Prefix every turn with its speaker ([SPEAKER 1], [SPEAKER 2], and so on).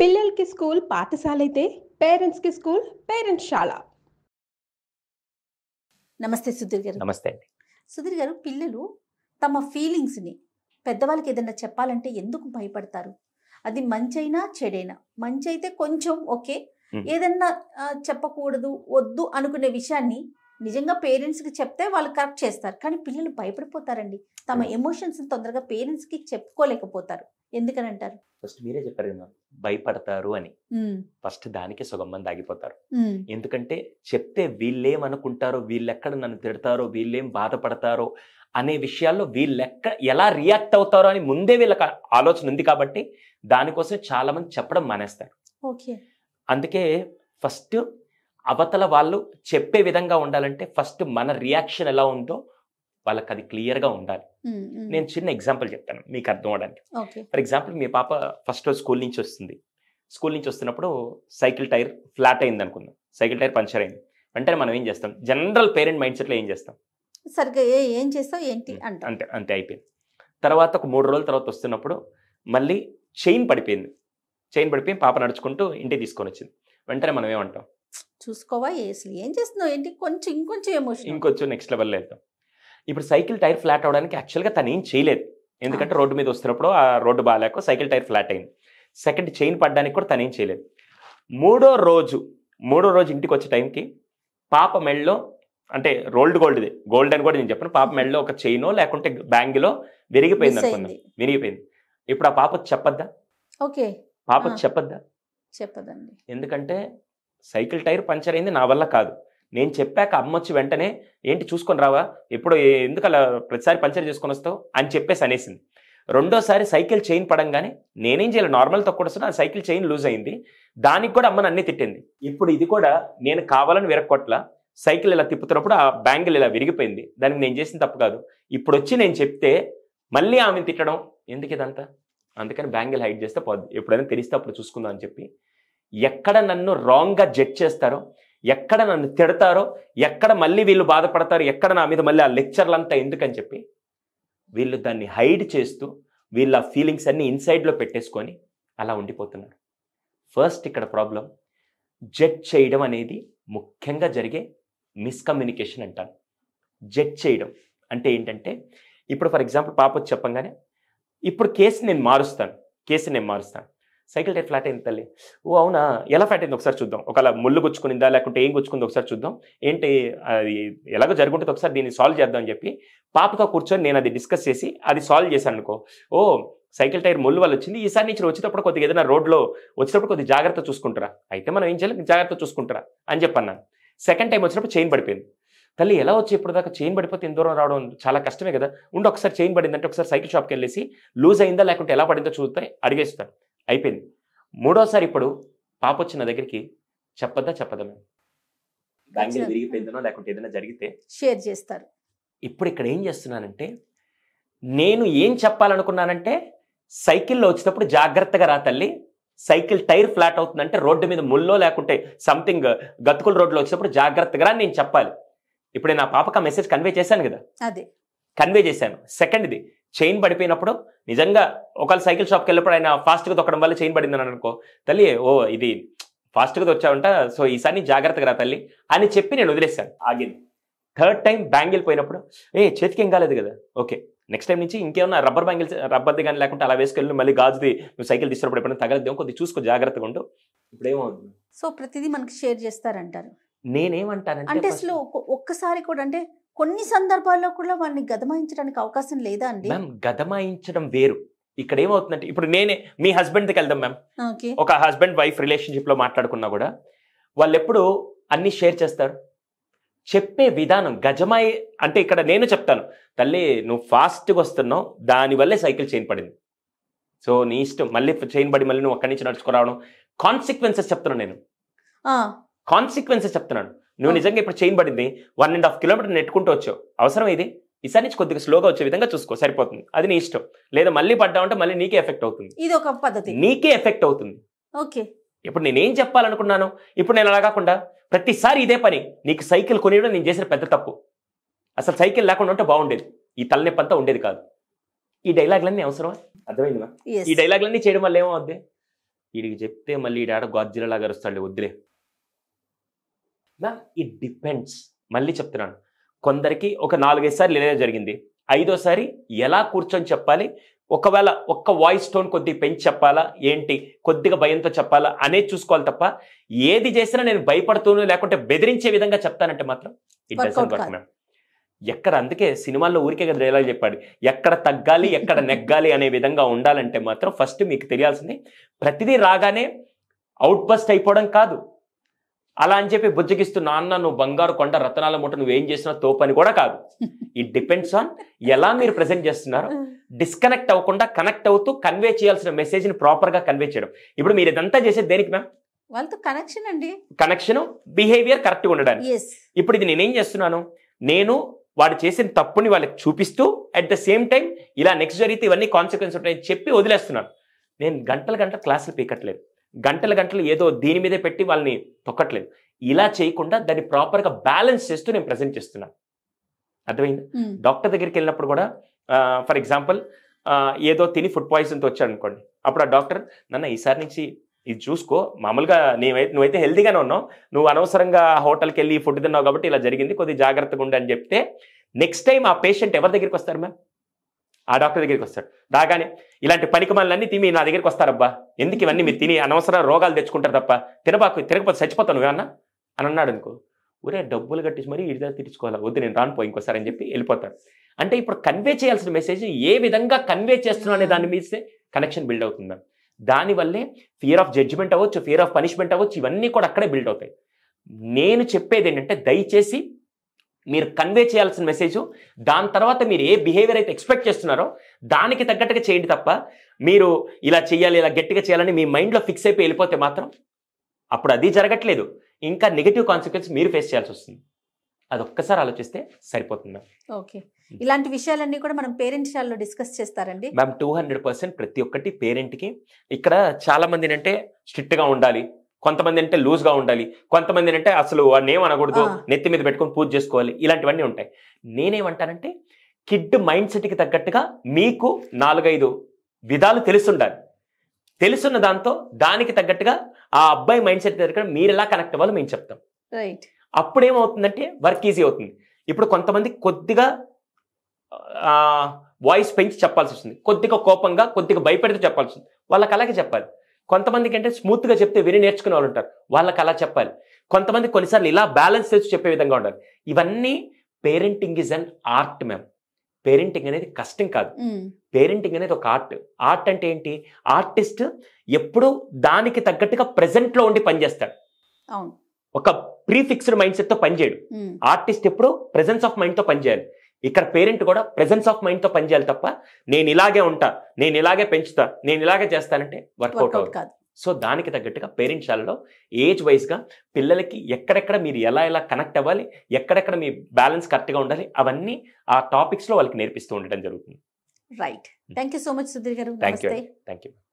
[SPEAKER 1] పిల్లలకి స్కూల్ పాఠశాల అయితే పేరెంట్స్కి స్కూల్ పేరెంట్స్ శాల.
[SPEAKER 2] నమస్తే సుధీర్ గారు.
[SPEAKER 3] నమస్తే అండి.
[SPEAKER 2] సుధీర్ గారు, పిల్లలు తమ ఫీలింగ్స్ని పెద్దవాళ్ళకి ఏదైనా చెప్పాలంటే ఎందుకు భయపడతారు? అది మంచైనా చెడైనా. మంచి అయితే కొంచెం ఓకే, ఏదన్నా చెప్పకూడదు వద్దు అనుకునే విషయాన్ని నిజంగా పేరెంట్స్కి చెప్తే వాళ్ళు కరెక్ట్ చేస్తారు. కానీ పిల్లలు భయపడిపోతారండి. తమ ఎమోషన్స్ తొందరగా పేరెంట్స్కి చెప్పుకోలేకపోతారు. ఎందుకని అంటారు?
[SPEAKER 3] ఫస్ట్ మీరే చెప్పారు కదా, భయపడతారు అని. ఫస్ట్ దానికి సగం మంది ఆగిపోతారు. ఎందుకంటే చెప్తే వీళ్ళేమనుకుంటారో, వీళ్ళెక్కడ నన్ను తిడతారో, వీళ్ళేం బాధపడతారో అనే విషయాల్లో వీళ్ళెక్క ఎలా రియాక్ట్ అవుతారో అని ముందే వీళ్ళకి ఆలోచన ఉంది కాబట్టి దానికోసం చాలా మంది చెప్పడం మానేస్తారు.
[SPEAKER 2] ఓకే.
[SPEAKER 3] అందుకే ఫస్ట్ అవతల వాళ్ళు చెప్పే విధంగా ఉండాలంటే ఫస్ట్ మన రియాక్షన్ ఎలా ఉందో వాళ్ళకి అది క్లియర్గా ఉండాలి. నేను చిన్న ఎగ్జాంపుల్ చెప్తాను మీకు అర్థం అవడానికి. ఫర్ ఎగ్జాంపుల్, మీ పాప ఫస్ట్ రోజు స్కూల్ నుంచి వస్తుంది. స్కూల్ నుంచి వస్తున్నప్పుడు సైకిల్ టైర్ ఫ్లాట్ అయింది అనుకుందాం, సైకిల్ టైర్ పంచర్ అయింది. వెంటనే మనం ఏం చేస్తాం? జనరల్ పేరెంట్ మైండ్ సెట్లో ఏం చేస్తాం?
[SPEAKER 2] సరిగ్గా ఏం చేస్తావు ఏంటి
[SPEAKER 3] అంతే అంతే అయిపోయింది. తర్వాత ఒక 3 రోజుల తర్వాత వస్తున్నప్పుడు మళ్ళీ చైన్ పడిపోయింది. చైన్ పడిపోయి పాప నడుచుకుంటూ ఇంటికి తీసుకొని వచ్చింది. వెంటనే మనం ఏమంటాం?
[SPEAKER 2] చూసుకోవా, అసలు ఏం చేస్తున్నావు ఏంటి, కొంచెం ఇంకొంచెం ఎమోషన్,
[SPEAKER 3] ఇంకొంచెం నెక్స్ట్ లెవెల్లో వెళ్తాం. ఇప్పుడు సైకిల్ టైర్ ఫ్లాట్ అవడానికి యాక్చువల్గా తను ఏం చేయలేదు. ఎందుకంటే రోడ్డు మీద వస్తున్నప్పుడు ఆ రోడ్డు బాగాలేక సైకిల్ టైర్ ఫ్లాట్ అయింది. సెకండ్, చైన్ పడడానికి కూడా తను ఏం చేయలేదు. మూడో రోజు ఇంటికి వచ్చే టైంకి పాప మెళ్ళలో, అంటే రోల్డ్ గోల్డ్ది, గోల్డ్ అని కూడా నేను చెప్పను, పాప మెళ్ళలో ఒక చైనో లేకుంటే బ్యాంగిలో విరిగిపోయింది అనుకుందాం. విరిగిపోయింది. ఇప్పుడు ఆ పాప చెప్పద్దా?
[SPEAKER 2] ఓకే,
[SPEAKER 3] పాప చెప్పద్దా?
[SPEAKER 2] చెప్పదండి.
[SPEAKER 3] ఎందుకంటే సైకిల్ టైర్ పంచర్ అయింది, నా వల్ల కాదు. నేను చెప్పాక అమ్మ వచ్చి వెంటనే ఏంటి చూసుకొని రావా, ఎప్పుడు ఎందుకు అలా ప్రతిసారి పంచర్ చేసుకొని వస్తావు అని చెప్పేసి అనేసింది. రెండోసారి సైకిల్ చైన్ పడంగానే నేనేం చేయాలి, నార్మల్ తొక్కడుస్తున్నా, ఆ సైకిల్ చైన్ లూజ్ అయింది. దానికి కూడా అమ్మని అన్నీ తిట్టింది. ఇప్పుడు ఇది కూడా నేను కావాలని విరక్కొట్ల, సైకిల్ ఇలా తిప్పుతున్నప్పుడు ఆ బ్యాంగిల్ ఇలా విరిగిపోయింది, దానికి నేను చేసిన తప్పు కాదు. ఇప్పుడు వచ్చి నేను చెప్తే మళ్ళీ ఆమెను తిట్టడం ఎందుకు ఇదంతా? అందుకని బ్యాంగిల్ హైడ్ చేస్తే పోద్ది, ఎప్పుడైనా తెలిస్తే అప్పుడు చూసుకుందాం అని చెప్పి, ఎక్కడ నన్ను రాంగ్గా జడ్జ్ చేస్తారో, ఎక్కడ నన్ను తిడతారో, ఎక్కడ మళ్ళీ వీళ్ళు బాధపడతారు, ఎక్కడ నా మీద మళ్ళీ ఆ లెక్చర్లంతా ఎందుకని చెప్పి వీళ్ళు దాన్ని హైడ్ చేస్తూ వీళ్ళ ఫీలింగ్స్ అన్ని ఇన్సైడ్లో పెట్టేసుకొని అలా ఉండిపోతున్నారు. ఫస్ట్ ఇక్కడ ప్రాబ్లం జడ్జ్ చేయడం అనేది ముఖ్యంగా జరిగే మిస్కమ్యూనికేషన్ అంటాను. జడ్జ్ చేయడం అంటే ఏంటంటే, ఇప్పుడు ఫర్ ఎగ్జాంపుల్ పాప వచ్చి చెప్పంగానే ఇప్పుడు కేసుని నేను మారుస్తాను. సైకిల్ టైర్ ఫ్లాట్ అయింది తల్లి, ఓ అవునా, ఎలా ఫ్లాట్ అయింది ఒకసారి చూద్దాం, ఒకవేళ ముళ్ళు గుచ్చుకునిందా లేకుంటే ఏం గుచ్చుకుందో ఒకసారి చూద్దాం, ఏంటి అది ఎలాగో జరుగుంటుంది ఒకసారి దీన్ని సాల్వ్ చేద్దాం అని చెప్పి పాపతో కూర్చొని నేను అది డిస్కస్ చేసి అది సాల్వ్ చేశాను అనుకో, ఓ సైకిల్ టైర్ ముళ్ళు వల్ల వచ్చింది, ఈసారి నుంచి వచ్చేటప్పుడు కొద్దిగా ఏదైనా రోడ్లో వచ్చేటప్పుడు కొద్దిగా జాగ్రత్త చూసుకుంటారా, అయితే మనం ఏం చేయాలి, జాగ్రత్త చూసుకుంటారా అని చెప్పన్నాను. సెకండ్ టైం వచ్చినప్పుడు చైన్ పడిపోయింది. తల్లి ఎలా వచ్చి ఇప్పుడు దాకా చైన్ పడిపోతే ఇంత దూరం రావడం చాలా కష్టమే కదా, ఉండి ఒకసారి చైన్ పడిందంటే ఒకసారి సైకిల్ షాప్కి వెళ్ళేసి లూజ్ అయిందా లేకుంటే ఎలా పడిందో చూస్తే అడిగేస్తాను, అయిపోయింది. మూడోసారి ఇప్పుడు పాప వచ్చిన దగ్గరికి చెప్పదా మేము బ్యాంగిల్ విరిగిపోయిందనో లేకుంటే ఏదైనా జరిగితే
[SPEAKER 2] షేర్ చేస్తారు.
[SPEAKER 3] ఇప్పుడు ఇక్కడ ఏం చేస్తున్నానంటే, నేను ఏం చెప్పాలనుకున్నానంటే, సైకిల్లో వచ్చేటప్పుడు జాగ్రత్తగా రా తల్లి, సైకిల్ టైర్ ఫ్లాట్ అవుతుందంటే రోడ్డు మీద ముల్లో లేకుంటే సంథింగ్ గతుకుల రోడ్లో వచ్చినప్పుడు జాగ్రత్తగా రా నేను చెప్పాలి. ఇప్పుడు నేను ఆ పాపకు ఆ మెసేజ్ కన్వే చేశాను కదా, కన్వే చేశాను. సెకండ్ది, చైన్ పడిపోయినప్పుడు నిజంగా ఒకవేళ సైకిల్ షాప్కి వెళ్ళినప్పుడు ఆయన ఫాస్ట్గా తొక్కడం వల్ల చైన్ పడిందని అనుకో, తల్లి ఓ ఇది ఫాస్ట్గా వచ్చావంట, సో ఈసారి జాగ్రత్తగా రా తల్లి అని చెప్పి నేను వదిలేశాను, ఆగింది. థర్డ్ టైం బ్యాంగిల్ పోయినప్పుడు చేతికి ఏం కాలేదు కదా, ఓకే నెక్స్ట్ టైం నుంచి ఇంకేమన్నా రబ్బర్ది కానీ లేకుంటే అలా వేసుకెళ్ళి మళ్ళీ గాజుది నువ్వు సైకిల్ తీసుకున్నప్పుడు ఎప్పుడైనా తగలదేమో కొద్దిగా చూసుకో, జాగ్రత్తగా ఉండు. ఇప్పుడు ఏమవుతుంది?
[SPEAKER 2] సో ప్రతిదీ మనకి షేర్ చేస్తారంటారు.
[SPEAKER 3] నేనేమంటానంటే,
[SPEAKER 2] అంటే అసలు ఒక్కసారి కూడా, అంటే కొన్ని సందర్భాల్లో కూడా వాళ్ళని గదమాయించడానికి అవకాశం లేదా అండి?
[SPEAKER 3] మ్యామ్ గదమాయించడం వేరు. ఇక్కడ ఏమవుతుందంటే, ఇప్పుడు నేనే మీ హస్బెండ్కి వెళ్దాం మ్యామ్, ఒక హస్బెండ్ వైఫ్ రిలేషన్షిప్ లో మాట్లాడుకున్నా కూడా వాళ్ళు ఎప్పుడు అన్ని షేర్ చేస్తారు. చెప్పే విధానం గజమాయి అంటే, ఇక్కడ నేను చెప్తాను తల్లి నువ్వు ఫాస్ట్గా వస్తున్నావు, దానివల్లే సైకిల్ చైన్ పడింది, సో నీ ఇష్టం, మళ్ళీ చైన్ పడి మళ్ళీ నువ్వు అక్కడి నుంచి నడుచుకురావడం, కాన్సిక్వెన్సెస్ చెప్తున్నాను నేను, కాన్సిక్వెన్సెస్ చెప్తున్నాను. నువ్వు నిజంగా ఇప్పుడు చైన్ పడింది 1.5 కిలోమీటర్ నెట్టుకుంటూ వచ్చావు, అవసరం ఇది, ఈసారి నుంచి కొద్దిగా స్లోగా వచ్చే విధంగా చూసుకో, సరిపోతుంది, అది నీ ఇష్టం. లేదా మళ్ళీ పడ్డావంటే మళ్ళీ నీకే ఎఫెక్ట్ అవుతుంది,
[SPEAKER 2] ఇది ఒక పద్ధతి,
[SPEAKER 3] నీకే ఎఫెక్ట్ అవుతుంది.
[SPEAKER 2] ఓకే,
[SPEAKER 3] ఇప్పుడు నేనేం చెప్పాలనుకున్నాను, ఇప్పుడు నేను అలా కాకుండా ప్రతిసారి ఇదే పని, నీకు సైకిల్ కొనియడం నేను చేసిన పెద్ద తప్పు, అసలు సైకిల్ లేకుండా ఉంటే బాగుండేది, ఈ తలనొప్పి అంతా ఉండేది కాదు. ఈ డైలాగులన్నీ అవసరమా? అర్థమైందా? ఈ డైలాగులన్నీ చేయడం వల్ల ఏమవుద్ది, వీడికి చెప్తే మళ్ళీ ఈడాడ గాడ్జిల్లా గరుస్తాడు, వద్దులే మ్యామ్. It depends. మళ్ళీ చెప్తున్నాను, కొందరికి ఒక 4-5 సార్లు ఇలా జరిగింది, 5వ సారి ఎలా కూర్చొని చెప్పాలి, ఒకవేళ ఒక్క వాయిస్ టోన్ కొద్దిగా పెంచి చెప్పాలా ఏంటి, కొద్దిగా భయంతో చెప్పాలా అనేది చూసుకోవాలి తప్ప ఏది చేసినా నేను భయపడుతూను లేకుంటే బెదిరించే విధంగా చెప్తానంటే మాత్రం ఇట్ డజంట్ వర్క్ మ్యామ్. ఎక్కడ, అందుకే సినిమాల్లో ఊరికే కదా డైలాగ్ చెప్పాడు, ఎక్కడ తగ్గాలి ఎక్కడ నెగ్గాలి అనే విధంగా ఉండాలంటే మాత్రం ఫస్ట్ మీకు తెలియాల్సింది ప్రతిదీ రాగానే అవుట్ బస్ట్ అయిపోవడం కాదు. అలా అని చెప్పి బుజ్జగిస్తూ నాన్న నువ్వు బంగారు కొండ రతనాల మూట నువ్వేం చేసినా తోపని కూడా కాదు. ఇట్ డిపెండ్స్ ఆన్ ఎలా మీరు ప్రెజెంట్ చేస్తున్నారో. డిస్కనెక్ట్ అవ్వకుండా కనెక్ట్ అవుతూ కన్వే చేయాల్సిన మెసేజ్ని ప్రాపర్గా కన్వే చేయడం. ఇప్పుడు మీరు ఇదంతా చేసేది దేనికి మ్యామ్?
[SPEAKER 2] వాళ్ళతో కనెక్షన్ అండి,
[SPEAKER 3] కనెక్షన్, బిహేవియర్ కరెక్ట్గా ఉండడానికి. ఇప్పుడు ఇది నేనేం చేస్తున్నాను, నేను వాడు చేసిన తప్పుని వాళ్ళకి చూపిస్తూ అట్ ద సేమ్ టైం ఇలా నెక్స్ట్ జరిగితే ఇవన్నీ కాన్సిక్వెన్స్ ఉంటాయని చెప్పి వదిలేస్తున్నాను. నేను గంటల క్లాసులు పీకట్లేదు, గంటలు ఏదో దీని మీదే పెట్టి వాళ్ళని తొక్కట్లేదు. ఇలా చేయకుండా దాన్ని ప్రాపర్గా బ్యాలెన్స్ చేస్తూ నేను ప్రజెంట్ చేస్తున్నాను. అర్థమైంది? డాక్టర్ దగ్గరికి వెళ్ళినప్పుడు కూడా ఫర్ ఎగ్జాంపుల్ ఏదో తిని ఫుడ్ పాయిజన్తో వచ్చాడు అనుకోండి, అప్పుడు ఆ డాక్టర్ నన్ను ఈసారి నుంచి ఇది చూసుకో, మామూలుగా నువ్వైతే హెల్తీగానే ఉన్నావు, నువ్వు అనవసరంగా హోటల్కి వెళ్ళి ఫుడ్ తిన్నావు కాబట్టి ఇలా జరిగింది, కొద్దిగా జాగ్రత్తగా ఉండి అని చెప్తే నెక్స్ట్ టైం ఆ పేషెంట్ ఎవరి దగ్గరికి వస్తారు మ్యామ్? ఆ డాక్టర్ దగ్గరికి వస్తాడు. రాగానే ఇలాంటి పనికిమాలన్నీ తిని నా దగ్గరికి వస్తారబ్బా, ఎందుకు ఇవన్నీ మీరు తిని అనవసర రోగాలు తెచ్చుకుంటారు తప్ప తినకపోతే చచ్చిపోతాను నువ్వేమన్నా అని అన్నాడు అనుకో, ఊరే డబ్బులు కట్టించి మరి ఇడిదా తీర్చుకోవాలా, వద్దు నేను రానుపో ఇంకోసారి అని చెప్పి వెళ్ళిపోతాడు. అంటే ఇప్పుడు కన్వే చేయాల్సిన మెసేజ్ ఏ విధంగా కన్వే చేస్తున్నా అనే దాని మీదే కనెక్షన్ బిల్డ్ అవుతుంది మ్యామ్. దానివల్లే ఫియర్ ఆఫ్ జడ్జిమెంట్ అవ్వచ్చు, ఫియర్ ఆఫ్ పనిష్మెంట్ అవ్వచ్చు, ఇవన్నీ కూడా అక్కడే బిల్డ్ అవుతాయి. నేను చెప్పేది ఏంటంటే దయచేసి మీరు కన్వే చేయాల్సిన మెసేజ్, దాని తర్వాత మీరు ఏ బిహేవియర్ అయితే ఎక్స్పెక్ట్ చేస్తున్నారో దానికి తగ్గట్టుగా చేయండి తప్ప మీరు ఇలా చేయాలి ఇలా గట్టిగా చేయాలని మీ మైండ్లో ఫిక్స్ అయిపోయి వెళ్ళిపోతే మాత్రం అప్పుడు అది జరగట్లేదు, ఇంకా నెగిటివ్ కాన్సిక్వెన్స్ మీరు ఫేస్ చేయాల్సి వస్తుంది. అది ఒక్కసారి ఆలోచిస్తే సరిపోతుంది.
[SPEAKER 2] ఓకే, ఇలాంటి విషయాలన్నీ కూడా మనం పేరెంట్స్ హాల్లో డిస్కస్ చేస్తారండి
[SPEAKER 3] మ్యామ్. 200% ప్రతి ఒక్కటి పేరెంట్కి. ఇక్కడ చాలా మంది అంటే స్ట్రిక్ట్గా ఉండాలి, కొంతమంది అంటే లూజ్గా ఉండాలి, కొంతమంది అంటే అసలు వాడిని ఏమనకూడదు, నెత్తి మీద పెట్టుకొని పూజ చేసుకోవాలి, ఇలాంటివన్నీ ఉంటాయి. నేనేమంటానంటే కిడ్ మైండ్ సెట్కి తగ్గట్టుగా మీకు 4-5 విధాలు తెలుసుండాలి. తెలుసున్న దాంతో దానికి తగ్గట్టుగా ఆ అబ్బాయి మైండ్ సెట్ దగ్గర మీరు ఎలా కనెక్ట్ అవ్వాలో మేము చెప్తాం.
[SPEAKER 2] రైట్.
[SPEAKER 3] అప్పుడు ఏమవుతుందంటే వర్క్ ఈజీ అవుతుంది. ఇప్పుడు కొంతమంది కొద్దిగా వాయిస్ పెంచి చెప్పాల్సి వస్తుంది, కొద్దిగా కోపంగా కొద్దిగా భయపెడుతూ చెప్పాల్సి వస్తుంది, వాళ్ళకి అలాగే చెప్పాలి. కొంతమందికి అంటే స్మూత్గా చెప్తే విని నేర్చుకునే వాళ్ళు ఉంటారు, వాళ్ళకి అలా చెప్పాలి. కొంతమంది కొన్నిసార్లు ఇలా బ్యాలెన్స్ చేసి చెప్పే విధంగా ఉండాలి. ఇవన్నీ parenting is an art ma'am. Parenting అనేది కష్టం కాదు, పేరెంటింగ్ అనేది ఒక ఆర్ట్. ఆర్ట్ అంటే ఏంటి, ఆర్టిస్ట్ ఎప్పుడు దానికి తగ్గట్టుగా ప్రెజెంట్లో ఉండి పనిచేస్తాడు, ఒక ప్రీఫిక్స్డ్ మైండ్ సెట్తో పనిచేయడు. ఆర్టిస్ట్ ఎప్పుడు ప్రెజెన్స్ ఆఫ్ మైండ్తో పనిచేయాలి. ఇక్కడ పేరెంట్ కూడా ప్రెజెన్స్ ఆఫ్ మైండ్తో పనిచేయాలి తప్ప నేను ఇలాగే ఉంటా, నేను ఇలాగే పెంచుతా, నేను ఇలాగే చేస్తానంటే వర్కౌట్ అవుతుంది. సో దానికి తగ్గట్టుగా పేరెంట్స్లలో ఏజ్ వైజ్గా పిల్లలకి ఎక్కడెక్కడ మీరు ఎలా కనెక్ట్ అవ్వాలి, ఎక్కడెక్కడ మీ బ్యాలెన్స్ కరెక్ట్గా ఉండాలి, అవన్నీ ఆ టాపిక్స్లో వాళ్ళకి నేర్పిస్తూ ఉండడం జరుగుతుంది.
[SPEAKER 2] Right. Thank you so much Sudheer garu.
[SPEAKER 3] Thank you.